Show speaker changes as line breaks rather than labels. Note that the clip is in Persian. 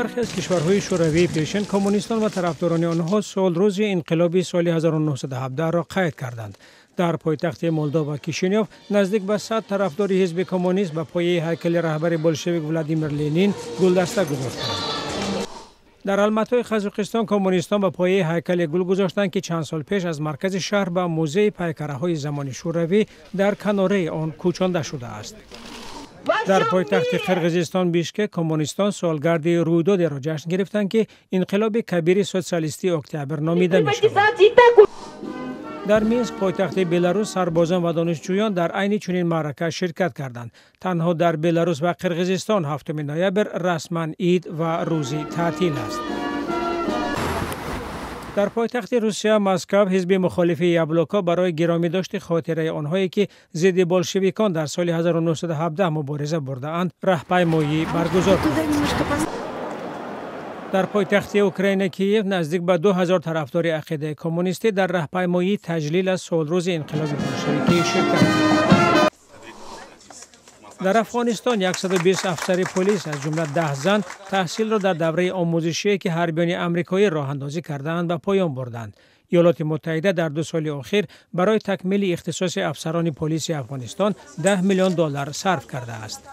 برخی از کشورهای شوروی پیشین کمونیستان و طرفداران آنها سال روز انقلاب سال 1917 را قید کردند. در پایتخت مولداوا کیشینیوف نزدیک به 100 طرفدار حزب کمونیست به پایه هیکل رهبر بلشویک ولادیمیر لنین گلدسته گذاشتند. در الماتای قزاقستان کمونیستان به پایه هیکل گل گذاشتند که چند سال پیش از مرکز شهر به موزه پیکره‌های زمان شوروی در کناره آن کوچانده شده است. در پایتخت قرقیزستان بیشکک کمونیستان سالگرد رویدادی را جشن گرفتند که انقلاب کبیر سوسیالیستی اکتبر نامیده می شود. در مینسک پایتخت بلاروس سربازان و دانشجویان در عین چنین معرکه شرکت کردند. تنها در بلاروس و قرقیزستان 7 نوامبر رسما عید و روزی تعطیل است. در پایتخت روسیه مسکو حزب مخالف یابلوکا برای گرامی داشت خاطره آنهایی که ضد بولشویکان در سال 1917 مبارزه برده اند راهپیمایی برگزار کرد. در پایتخت اوکراین کییف نزدیک به 2000 طرفدار عقیده کمونیستی در راهپیمایی تجلیل از سالروز انقلاب بولشویکی شرکت کردند. در افغانستان 120 افسر پلیس از جمله 10 زن تحصیل را در دوره آموزشی که حربیان آمریکایی راه اندازی کردند به پایان بردند. ایالات متحده در 2 سال اخیر برای تکمیل اختصاص افسران پلیس افغانستان $10 میلیون صرف کرده است.